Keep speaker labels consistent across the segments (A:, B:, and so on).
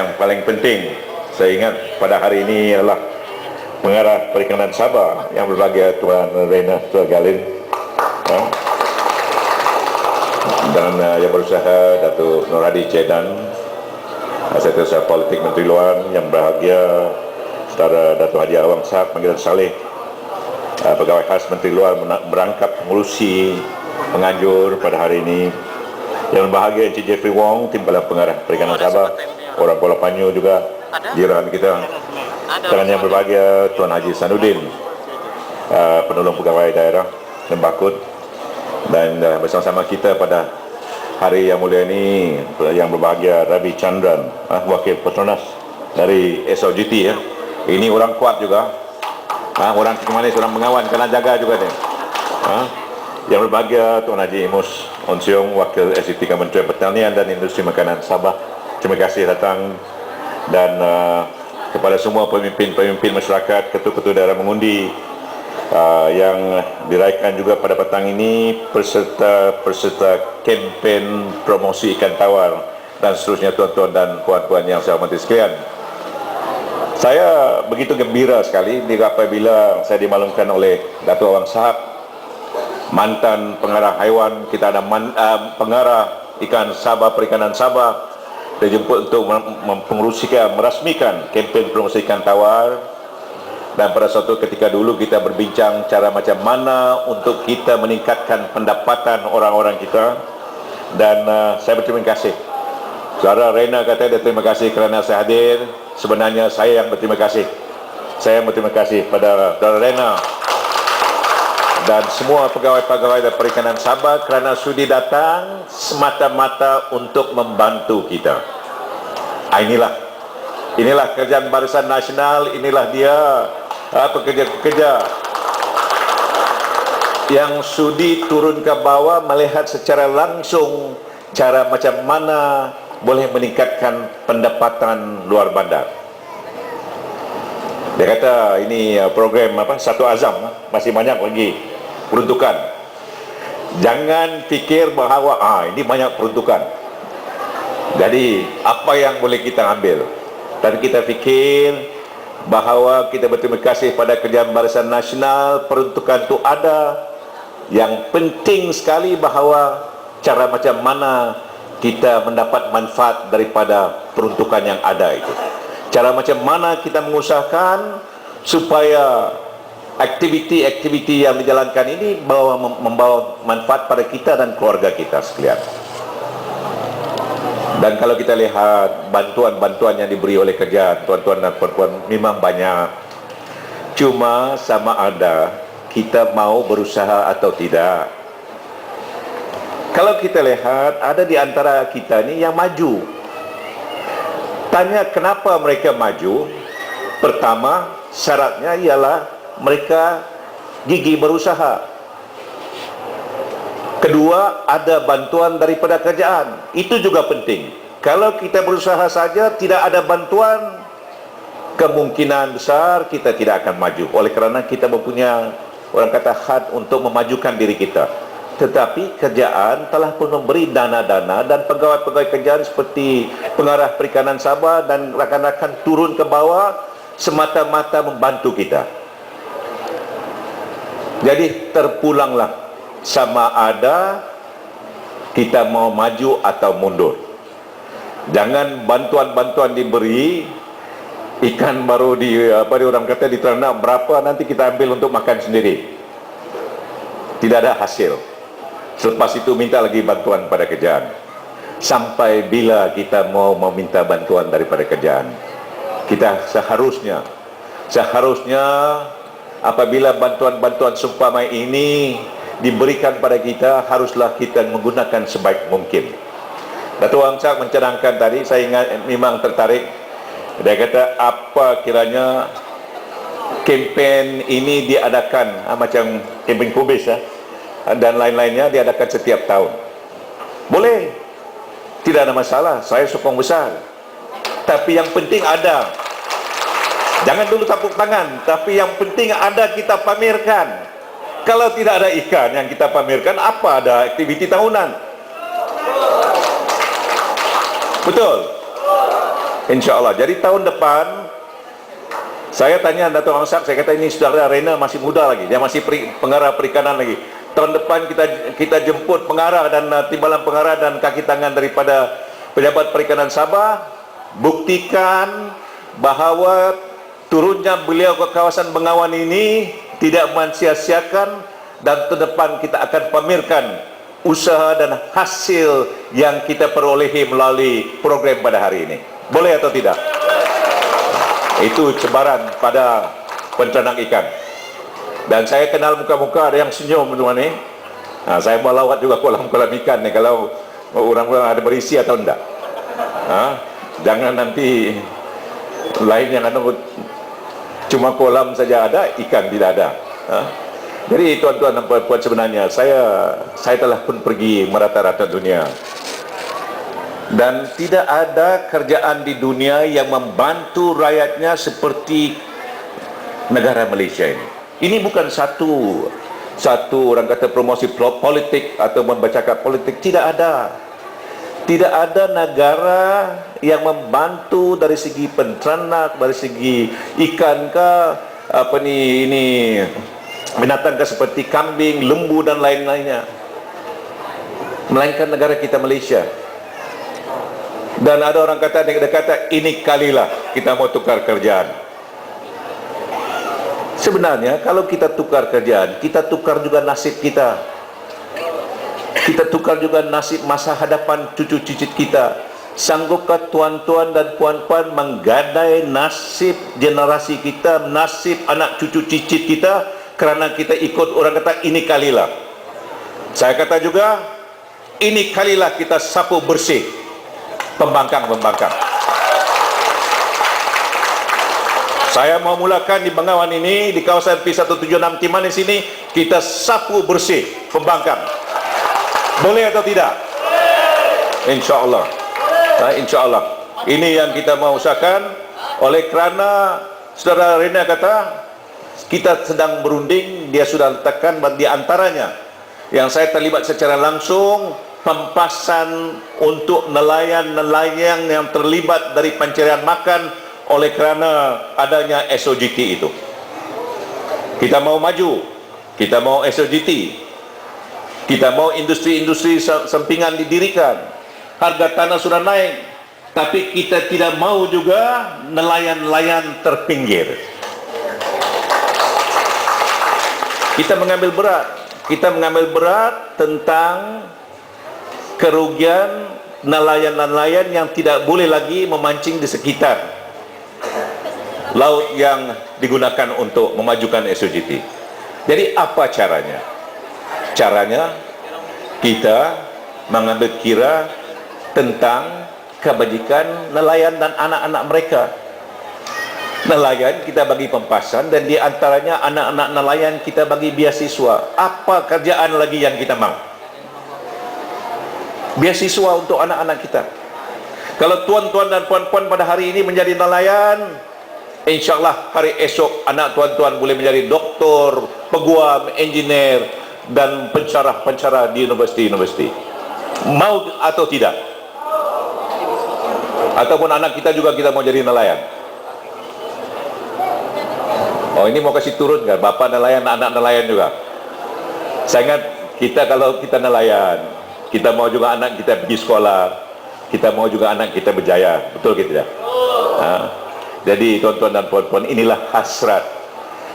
A: yang paling penting saya ingat pada hari ini adalah Pengarah Perikanan Sabah yang berbahagia Tuan Rena Tuan Galin, dan yang berusaha Datuk Nur Hadi Cedan, Sekretaris Politik Menteri Luar, yang berbahagia Saudara Datuk Haji Awang Sahab Panggilan Saleh, Pegawai Khas Menteri Luar berangkap mengurusi penganjur pada hari ini, yang berbahagia Encik Jeffrey Wong, Timbalan Pengarah Perikanan Sabah, orang Kuala Panyu juga, jiran kita, dan yang berbahagia Tuan Haji Sanudin, penolong pegawai daerah Lembakut, dan bersama-sama kita pada hari yang mulia ini yang berbahagia Rabi Chandran, Wakil Petronas dari SOGT ya. Ini orang kuat juga, orang Manis, orang Bengawan, kena jaga juga dia. Yang berbahagia Tuan Haji Imus Onsiong, Wakil SCT Kementerian Pertanian dan Industri Makanan Sabah, terima kasih datang. Dan kepada semua pemimpin-pemimpin masyarakat, ketua-ketua daerah mengundi yang diraihkan juga pada petang ini, peserta kempen promosi ikan tawar dan seterusnya, tuan-tuan dan puan-puan yang saya hormati sekalian. Saya begitu gembira sekali apabila saya dimaklumkan oleh Datuk Awang Sahab, mantan pengarah haiwan, kita ada pengarah ikan Sabah, Perikanan Sabah, dijemput untuk merasmikan kempen promosi ikan tawar. Dan pada suatu ketika dulu kita berbincang cara macam mana untuk kita meningkatkan pendapatan orang-orang kita. Dan saya berterima kasih. Saudara Rena kata dia terima kasih kerana saya hadir. Sebenarnya saya yang berterima kasih. Saya berterima kasih pada saudara Rena dan semua pegawai-pegawai dari Perikanan Sabah kerana sudi datang semata-mata untuk membantu kita. Inilah kerjaan Barisan Nasional, inilah dia pekerja-pekerja yang sudi turun ke bawah melihat secara langsung cara macam mana boleh meningkatkan pendapatan luar bandar. Dia kata ini program Satu Azam, masih banyak lagi peruntukan. Jangan fikir bahawa ini banyak peruntukan, jadi apa yang boleh kita ambil. Dan kita fikir bahawa kita berterima kasih pada kerjaan Barisan Nasional, peruntukan itu ada. Yang penting sekali bahawa cara macam mana kita mendapat manfaat daripada peruntukan yang ada itu. Cara macam mana kita mengusahakan supaya aktiviti-aktiviti yang dijalankan ini membawa manfaat pada kita dan keluarga kita sekalian. Dan kalau kita lihat bantuan-bantuan yang diberi oleh kerajaan, tuan-tuan dan puan-puan, memang banyak. Cuma sama ada kita mau berusaha atau tidak. Kalau kita lihat ada di antara kita ni yang maju. Tanya kenapa mereka maju? Pertama, syaratnya ialah mereka gigih berusaha. Kedua, ada bantuan daripada kerajaan. Itu juga penting. Kalau kita berusaha saja tidak ada bantuan, kemungkinan besar kita tidak akan maju. Oleh kerana kita mempunyai, orang kata, had untuk memajukan diri kita. Tetapi kerajaan telah pun memberi dana-dana dan pegawai-pegawai kerajaan seperti Pengarah Perikanan Sabah dan rakan-rakan turun ke bawah semata-mata membantu kita. Jadi terpulanglah sama ada kita mau maju atau mundur. Jangan bantuan-bantuan diberi, ikan baru orang kata di ternak berapa, nanti kita ambil untuk makan sendiri. Tidak ada hasil. Selepas itu minta lagi bantuan pada kerajaan. Sampai bila kita mau meminta bantuan daripada kerajaan? Kita seharusnya apabila bantuan-bantuan seumpama ini diberikan pada kita, haruslah kita menggunakan sebaik mungkin. Datuk Awang Sahab mencadangkan tadi, saya ingat memang tertarik. Dia kata apa kiranya kempen ini diadakan macam kempen kubis dan lain-lainnya diadakan setiap tahun. Boleh, tidak ada masalah, saya sokong besar. Tapi yang penting ada. Jangan dulu tepuk tangan, tapi yang penting ada, kita pamerkan. Kalau tidak ada ikan yang kita pamerkan, apa ada aktiviti tahunan? Betul? InsyaAllah. Jadi tahun depan saya tanya Dato' Angsak, saya kata ini saudara Rena masih muda lagi, dia masih pengarah perikanan lagi. Tahun depan kita jemput pengarah dan timbalan pengarah dan kaki tangan daripada pejabat perikanan Sabah, buktikan bahawa turunnya beliau ke kawasan Bengawan ini tidak mensia-siakan, dan ke depan kita akan pamerkan usaha dan hasil yang kita perolehi melalui program pada hari ini. Boleh atau tidak? Itu cebaran pada penternak ikan. Dan saya kenal muka-muka ada yang senyum teman ni. Saya mau lawat juga kolam-kolam ikan ni, kalau orang-orang ada berisi atau enggak. Jangan nanti lain yang ada cuma kolam saja ada, ikan tidak ada. Jadi tuan-tuan dan puan-puan, sebenarnya saya telah pun pergi merata-rata dunia, dan tidak ada kerjaan di dunia yang membantu rakyatnya seperti negara Malaysia ini. Ini bukan satu orang kata promosi politik atau membacakan politik, tidak ada. Tidak ada negara yang membantu dari segi penternak, dari segi ikan ke binatang ke seperti kambing, lembu dan lain-lainnya, melainkan negara kita Malaysia. Dan ada orang kata, ini kalilah kita mau tukar kerjaan. Sebenarnya kalau kita tukar kerjaan, kita tukar juga nasib kita. Kita tukar juga nasib masa hadapan cucu cicit kita. Sanggupkah tuan-tuan dan puan-puan menggadai nasib generasi kita, nasib anak cucu cicit kita, kerana kita ikut orang kata ini kalilah. Saya kata juga, ini kalilah kita sapu bersih pembangkang-pembangkang. Saya mau mulakan di Bengawan ini, di kawasan P176 Timan di sini, kita sapu bersih pembangkang. Boleh atau tidak? InsyaAllah. InsyaAllah. Ini yang kita mau usahakan. Oleh kerana saudara Rena kata kita sedang berunding, dia sudah letakkan di antaranya yang saya terlibat secara langsung, pempasan untuk nelayan-nelayan yang terlibat dari pencarian makan oleh kerana adanya SOGT itu. Kita mau maju, kita mau SOGT, kita mau industri-industri sampingan didirikan. Harga tanah sudah naik, tapi kita tidak mau juga nelayan-nelayan terpinggir. Kita mengambil berat tentang kerugian nelayan-nelayan yang tidak boleh lagi memancing di sekitar laut yang digunakan untuk memajukan SOGT. Jadi apa caranya? Caranya kita mengambil kira tentang kebajikan nelayan dan anak-anak mereka. Nelayan kita bagi pempasan, dan di antaranya anak-anak nelayan kita bagi beasiswa. Apa kerjaan lagi yang kita mau? Beasiswa untuk anak-anak kita. Kalau tuan-tuan dan puan-puan pada hari ini menjadi nelayan, InsyaAllah hari esok anak tuan-tuan boleh menjadi doktor, peguam, engineer dan pensyarah-pensyarah di universiti-universiti. Mau atau tidak? Ataupun anak kita juga kita mau jadi nelayan? Oh, ini mau kasih turun kan? Bapak nelayan, anak nelayan juga. Saya ingat kita kalau kita nelayan, kita mau juga anak kita pergi sekolah, kita mau juga anak kita berjaya. Betul gitu ya? Jadi tuan-tuan dan puan-puan, inilah hasrat.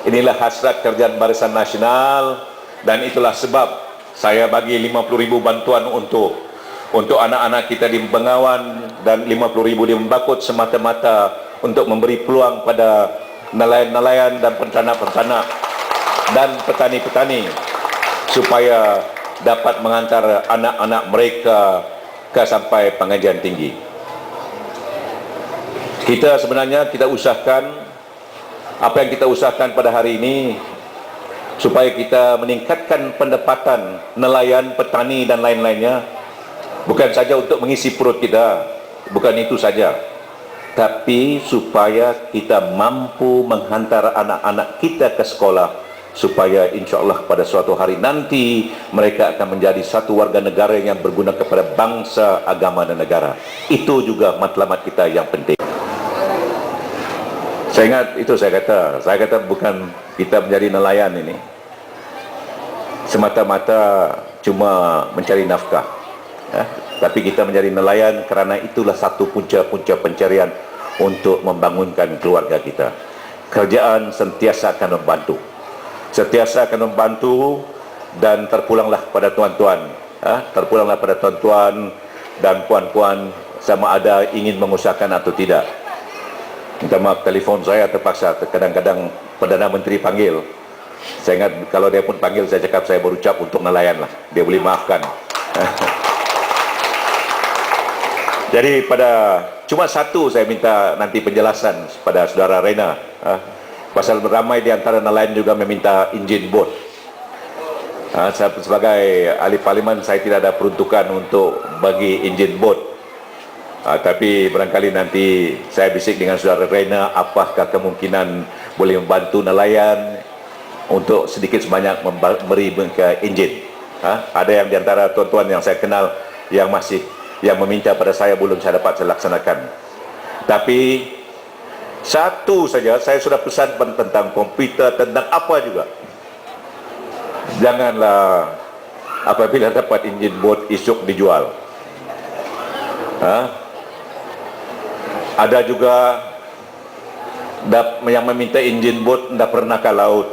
A: Inilah hasrat kerjaan Barisan Nasional, dan itulah sebab saya bagi 50.000 bantuan untuk anak-anak kita di Bengawan, dan 50.000 di Membakut, semata-mata untuk memberi peluang pada nelayan-nelayan dan penternak-penternak dan petani-petani supaya dapat mengantar anak-anak mereka ke sampai pengajian tinggi. Kita sebenarnya kita usahakan apa yang kita usahakan pada hari ini supaya kita meningkatkan pendapatan nelayan, petani dan lain-lainnya, bukan saja untuk mengisi perut kita, bukan itu saja, tapi supaya kita mampu menghantar anak-anak kita ke sekolah, supaya insyaAllah pada suatu hari nanti mereka akan menjadi satu warga negara yang berguna kepada bangsa, agama dan negara. Itu juga matlamat kita yang penting. Saya ingat itu saya kata bukan kita menjadi nelayan ini semata-mata cuma mencari nafkah, ya. Tapi kita menjadi nelayan kerana itulah satu punca-punca pencarian untuk membangunkan keluarga kita. Kerjaan sentiasa akan membantu, dan terpulanglah pada tuan-tuan, terpulanglah pada tuan-tuan dan puan-puan sama ada ingin mengusahakan atau tidak. Minta maaf, telefon saya terpaksa, kadang-kadang Perdana Menteri panggil. Saya ingat kalau dia pun panggil, saya cakap saya berucap untuk nelayan lah, dia boleh maafkan. Jadi cuma satu saya minta nanti penjelasan pada saudara Rena, pasal ramai di antara nelayan juga meminta enjin bot. Saya sebagai ahli parlimen, saya tidak ada peruntukan untuk bagi enjin bot. Tapi barangkali nanti saya bisik dengan saudara Rena, apakah kemungkinan boleh membantu nelayan untuk sedikit sebanyak memberi ke enjin. Ada yang diantara tuan-tuan yang saya kenal yang meminta pada saya, belum saya dapat saya laksanakan. Tapi satu saja saya sudah pesan tentang komputer, tentang apa juga. Janganlah apabila dapat enjin bot esok dijual. Ada juga yang meminta enjin bot tidak pernah ke laut.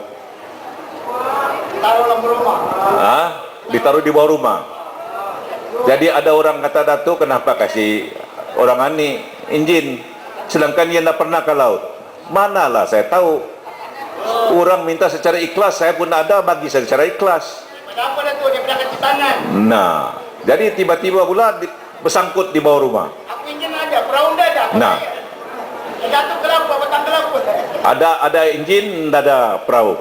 A: Ditaruh di bawah rumah. Jadi ada orang kata, Datuk, kenapa kasih orang ini enjin sedangkan dia tidak pernah ke laut? Manalah saya tahu. Orang minta secara ikhlas, saya pun ada bagi saya secara ikhlas.
B: Kenapa Datuk dia pernah kasih tangan?
A: Nah, jadi tiba-tiba pula bersangkut di bawah rumah.
B: Aku enjin ada, perahu ada.
A: Nah,
B: Datuk kelapa, batang kelapa.
A: ada enjin, tidak ada perahu.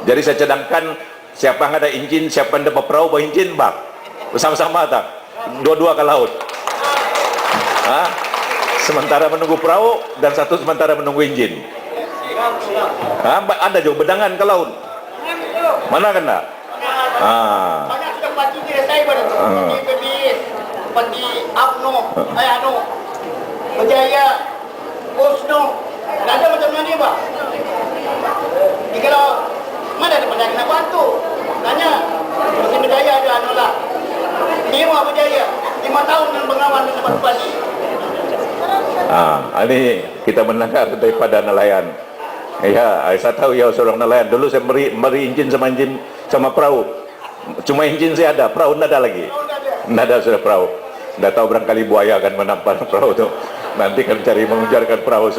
A: Jadi saya cadangkan siapa yang ada enjin, siapa yang ada perahu, bawa enjin bak bersama-sama tak, dua-dua ke laut. Sementara menunggu perahu dan satu sementara menunggu enjin. Ada juga bedangan ke laut. Mana kan tak?
B: Banyak sudah pagi kira saya pergi Abno, Berjaya, Osno, ada macam mana Pak? Kalau mana ada pada nak bantu? Tanya, masih Berjaya ada lah. 5 Berjaya, 5 tahun yang pengawan dengan pagi.
A: Ini kita mendengar daripada nelayan. Ya, saya tahu ya seorang nelayan. Dulu saya beri enjin sama perahu. Cuma enjin saya ada, perahu tidak ada lagi. Tidak ada sudah perahu. Tidak tahu barangkali buaya akan menampar perahu itu. Nanti akan cari mengejarkan perahu.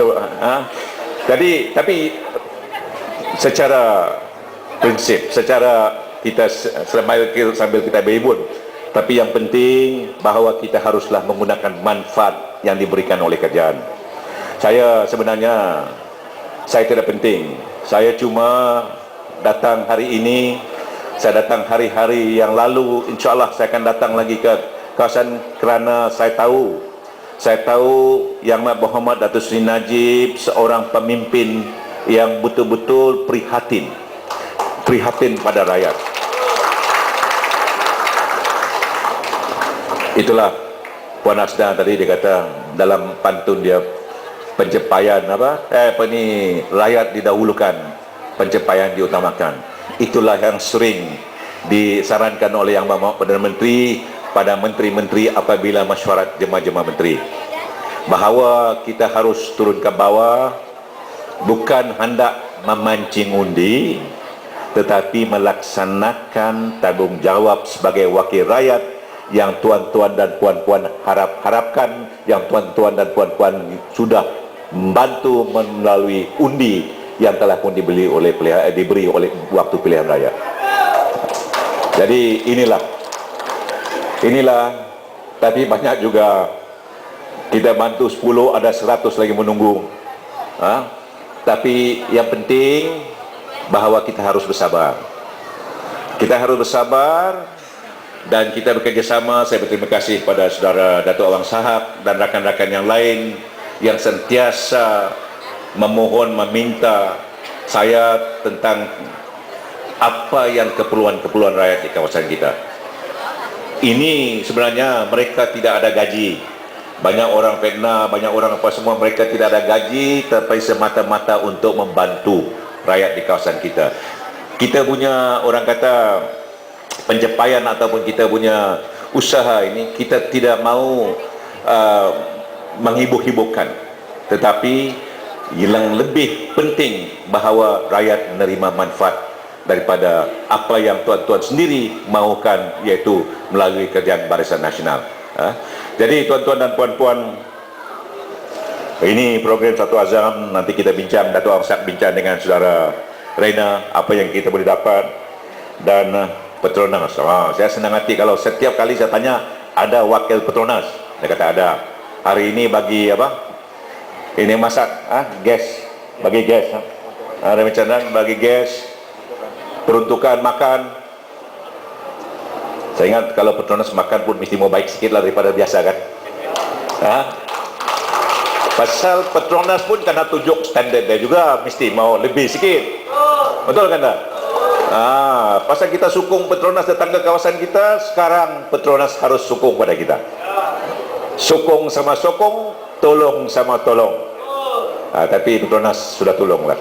A: Jadi, tapi secara prinsip, secara kita sambil kita beribun, tapi yang penting bahawa kita haruslah menggunakan manfaat yang diberikan oleh kerajaan. Saya sebenarnya tidak penting. Saya cuma datang hari ini. Saya datang hari-hari yang lalu. InsyaAllah saya akan datang lagi ke kawasan kerana saya tahu Yang Muhammad Datuk Seri Najib seorang pemimpin yang betul-betul prihatin pada rakyat. Itulah Puan Asda tadi dia kata dalam pantun dia, pencapaian rakyat didahulukan, pencapaian diutamakan. Itulah yang sering disarankan oleh Yang Berhormat Perdana Menteri pada menteri-menteri apabila mesyuarat jemaah-jemaah menteri, bahawa kita harus turun ke bawah, bukan hendak memancing undi, tetapi melaksanakan tanggungjawab sebagai wakil rakyat yang tuan-tuan dan puan-puan harapkan, yang tuan-tuan dan puan-puan sudah membantu melalui undi yang telah pun diberi oleh waktu pilihan raya. Jadi inilah, tapi banyak juga kita bantu 10, ada 100 lagi menunggu. Tapi yang penting bahawa kita harus bersabar. Kita harus bersabar dan kita bekerjasama. Saya berterima kasih pada saudara Datuk Awang Sahab dan rakan-rakan yang lain yang sentiasa memohon, meminta saya tentang apa yang keperluan rakyat di kawasan kita. Ini sebenarnya mereka tidak ada gaji, Banyak orang fitnah, banyak orang apa semua, mereka tidak ada gaji tapi semata-mata untuk membantu rakyat di kawasan kita. Kita punya orang kata pencapaian ataupun kita punya usaha ini, kita tidak mau menghibur-hiburkan, tetapi yang lebih penting bahawa rakyat menerima manfaat daripada apa yang tuan-tuan sendiri mahukan, iaitu melalui kerjaan Barisan Nasional. Jadi tuan-tuan dan puan-puan, ini program Satu Azam. Nanti kita bincang, Dato' Angsat bincang dengan saudara Reina apa yang kita boleh dapat. Dan Petronas, saya senang hati kalau setiap kali saya tanya ada wakil Petronas, dia kata ada. Hari ini bagi apa, ini masak gas, bagi gas, Remy Chandran bagi gas, peruntukan makan. Saya ingat kalau Petronas makan pun mesti mau baik sikit lah daripada biasa kan. Pasal Petronas pun kena tunjuk standard dia juga, mesti mau lebih sikit. Betul kan tak? Pasal kita sokong Petronas datang ke kawasan kita, sekarang Petronas harus sokong pada kita. Sokong sama sokong, tolong sama tolong. Tapi Petronas sudah tolong lah.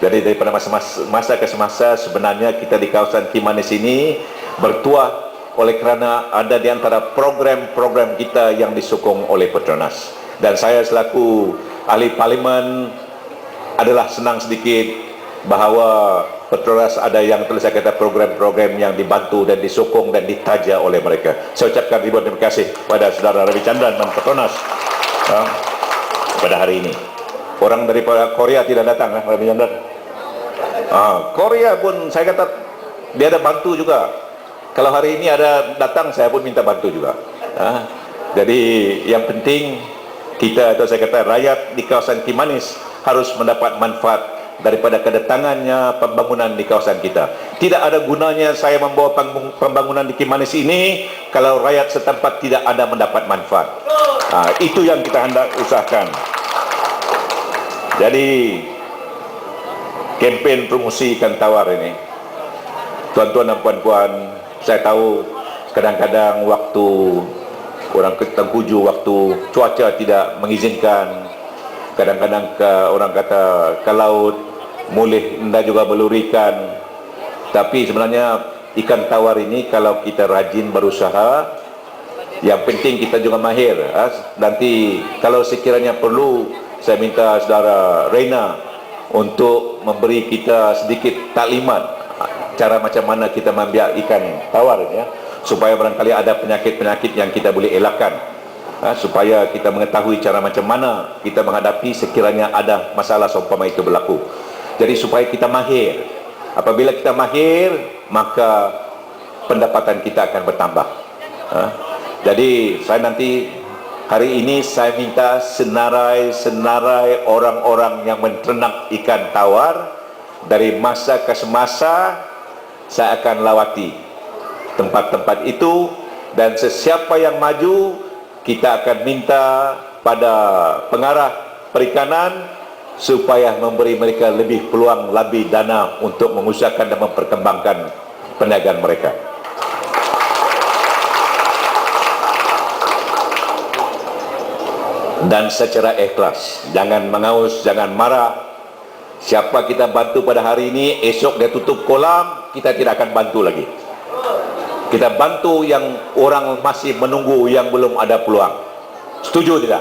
A: Jadi daripada masa ke semasa, sebenarnya kita di kawasan Kimanis ini bertuah oleh kerana ada di antara program-program kita yang disokong oleh Petronas. Dan saya selaku ahli parlimen adalah senang sedikit bahawa Petronas ada yang telah saya kata program-program yang dibantu dan disokong dan ditaja oleh mereka. Saya ucapkan ribuan terima kasih pada saudara Remy Chandran dan Petronas pada hari ini. Orang daripada Korea tidak datang, Remy Chandran. Korea pun saya kata dia ada bantu juga. Kalau hari ini ada datang, saya pun minta bantu juga. Jadi yang penting kita, atau saya kata rakyat di kawasan Kimanis harus mendapat manfaat daripada kedatangannya pembangunan di kawasan kita. Tidak ada gunanya saya membawa pembangunan di Kimanis ini kalau rakyat setempat tidak ada mendapat manfaat. Itu yang kita hendak usahakan. Jadi kempen promosi ikan tawar ini, tuan-tuan dan puan-puan, saya tahu kadang-kadang waktu orang Tengkuju, waktu cuaca tidak mengizinkan, kadang-kadang orang kata ke laut mulih anda juga belurikan. Tapi sebenarnya ikan tawar ini kalau kita rajin berusaha, yang penting kita juga mahir. Nanti kalau sekiranya perlu, saya minta saudara Reina untuk memberi kita sedikit taklimat cara macam mana kita membiak ikan tawar ini, supaya barangkali ada penyakit-penyakit yang kita boleh elakkan, supaya kita mengetahui cara macam mana kita menghadapi sekiranya ada masalah seumpama itu berlaku. Jadi supaya kita mahir. Apabila kita mahir, maka pendapatan kita akan bertambah. Jadi saya nanti hari ini saya minta senarai orang-orang yang menternak ikan tawar dari masa ke semasa. Saya akan lawati tempat-tempat itu, dan sesiapa yang maju kita akan minta pada pengarah perikanan supaya memberi mereka lebih peluang, lebih dana untuk mengusahakan dan memperkembangkan perniagaan mereka. Dan secara ikhlas, jangan mengaus, jangan marah. Siapa kita bantu pada hari ini, esok dia tutup kolam, kita tidak akan bantu lagi. Kita bantu yang orang masih menunggu, yang belum ada peluang. Setuju tidak?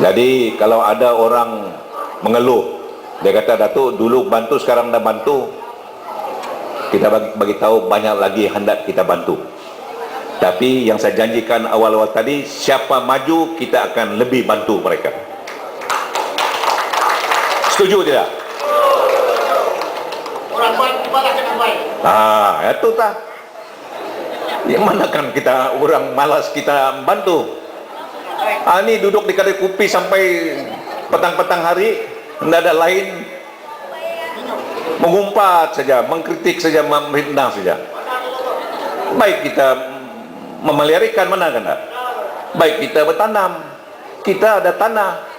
A: Jadi kalau ada orang mengeluh, dia kata Datuk dulu bantu, sekarang dah bantu, kita bagi tahu banyak lagi hendak kita bantu. Tapi yang saya janjikan awal-awal tadi, siapa maju kita akan lebih bantu mereka. Setuju tidak?
B: Orang baik dibalas dengan baik.
A: Itu tak. Yang mana kan kita orang malas kita bantu. Ini duduk di kedai kopi sampai petang-petang hari, tidak ada lain, mengumpat saja, mengkritik saja, memfitnah saja. Baik kita memelihara ikan, mana kan? Baik kita bertanam, kita ada tanah.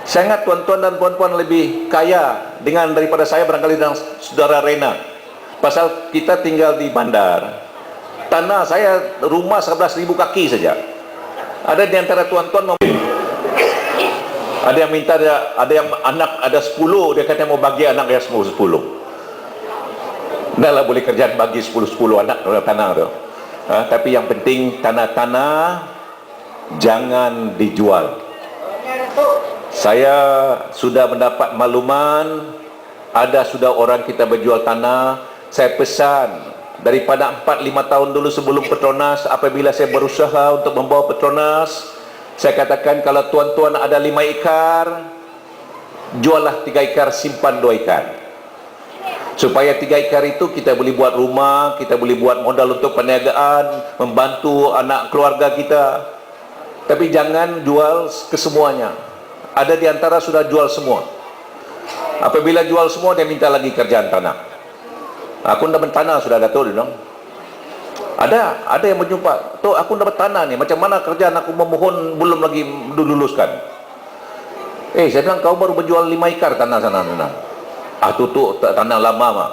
A: Saya ingat tuan-tuan dan puan-puan lebih kaya dengan daripada saya barangkali dan saudara Reina. Pasal kita tinggal di bandar, tanah saya, rumah 11.000 kaki saja. Ada di antara tuan-tuan ada yang minta, ada yang anak ada 10, dia kata mau bagi anak dia 10. Dah lah, boleh kerjaan bagi 10 anak tanah tu. Tapi yang penting tanah-tanah jangan dijual. Saya sudah mendapat makluman ada sudah orang kita berjual tanah. Saya pesan daripada 4-5 tahun dulu sebelum Petronas, apabila saya berusaha untuk membawa Petronas, saya katakan kalau tuan-tuan ada 5 ekar, juallah 3 ekar, simpan 2 ekar. Supaya 3 ekar itu kita boleh buat rumah, kita boleh buat modal untuk perniagaan, membantu anak keluarga kita. Tapi jangan jual kesemuanya. Ada di antara sudah jual semua. Apabila jual semua, dia minta lagi kerjaan tanah. Aku dapat tanah sudah ada tu, ada yang berjumpa, tu aku dapat tanah ni, macam mana kerjaan aku memohon belum lagi diluluskan. Saya bilang kau baru berjual 5 ekar tanah sana. Tu tanah lama mah.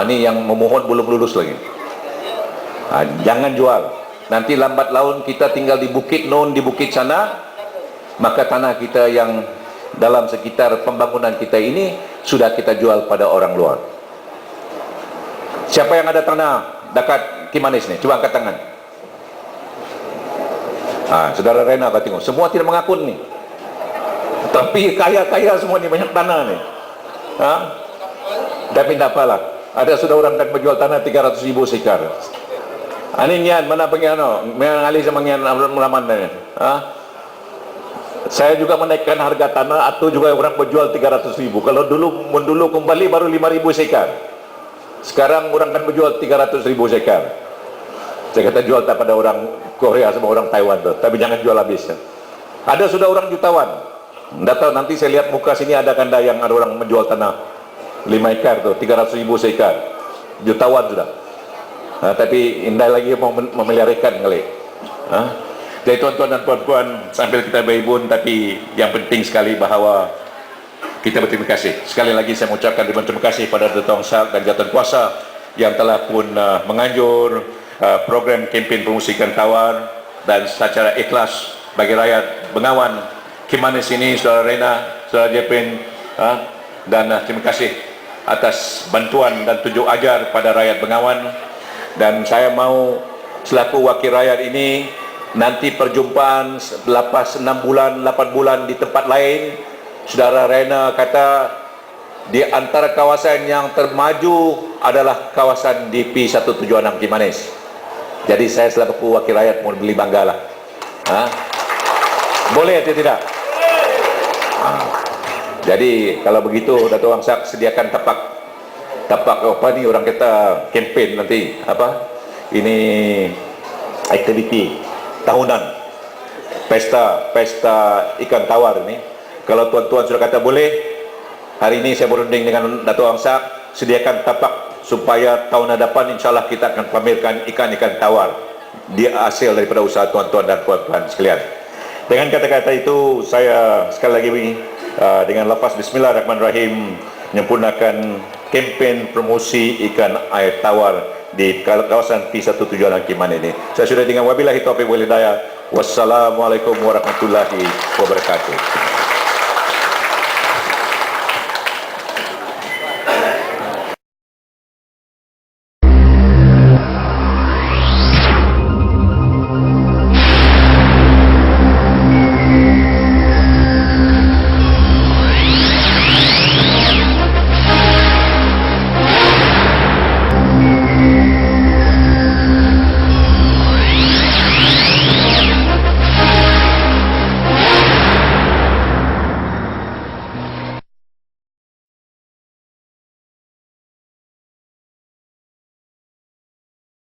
A: Ni yang memohon belum lulus lagi. Jangan jual. Nanti lambat laun kita tinggal di bukit non, di bukit sana, maka tanah kita yang dalam sekitar pembangunan kita ini sudah kita jual pada orang luar. Siapa yang ada tanah dekat Kimanis ni? Cuba angkat tangan. Saudara Rena kau tengok, semua tidak mengakun ni. Tapi kaya-kaya semua ni, banyak tanah ni. Tapi tak apalah. Ada sudah orang kan menjual tanah 300.000 sekar. Ini nian mana pengiano? Mengalih sama nian mulaman ni. Saya juga menaikkan harga tanah atau juga orang berjual 300.000. Kalau dulu kembali baru 5.000 sekar. Sekarang orang kan berjual 300.000 sekar. Saya kata jual tak pada orang Korea sama orang Taiwan tu. Tapi jangan jual habis. Ada sudah orang jutawan. Datang nanti saya lihat muka sini ada kanda yang ada orang menjual tanah 5 ekar tu 300.000 sekar. Jutawan sudah. Tapi indah lagi mau memeliharakan kali. Jadi tuan-tuan dan puan-puan, sambil kita berhibun, tapi yang penting sekali bahawa kita berterima kasih. Sekali lagi saya mengucapkan terima kasih pada Dato' Sak dan Jawatan Kuasa yang telah pun menganjur program kempen promosi ikan tawar dan secara ikhlas bagi rakyat Bengawan Kimanis ini, saudara Rena, saudara Jepin, dan terima kasih atas bantuan dan tunjuk ajar pada rakyat Bengawan. Dan saya mau selaku wakil rakyat ini, nanti perjumpaan lepas 6 bulan, 8 bulan di tempat lain. Saudara Rena kata di antara kawasan yang termaju adalah kawasan DP 176 Kimanis. Jadi saya selaku wakil rakyat mau beli bangga lah. Boleh atau tidak? Jadi kalau begitu Dato' Wang Sak sediakan tapak apa ni orang kata kempen nanti apa? Ini aktiviti tahunan pesta ikan tawar ini. Kalau tuan-tuan sudah kata boleh, hari ini saya berunding dengan Dato' Wang Sak sediakan tapak supaya tahun hadapan insyaAllah kita akan pamerkan ikan-ikan tawar dia hasil daripada usaha tuan-tuan dan puan-puan sekalian. Dengan kata-kata itu saya sekali lagi dengan lafaz Bismillahirrahmanirrahim menyempurnakan kempen promosi ikan air tawar di kawasan P176 Kimanis ini. Saya sudah dengan wabillahi taufiq wal hidayah. Wassalamualaikum warahmatullahi wabarakatuh.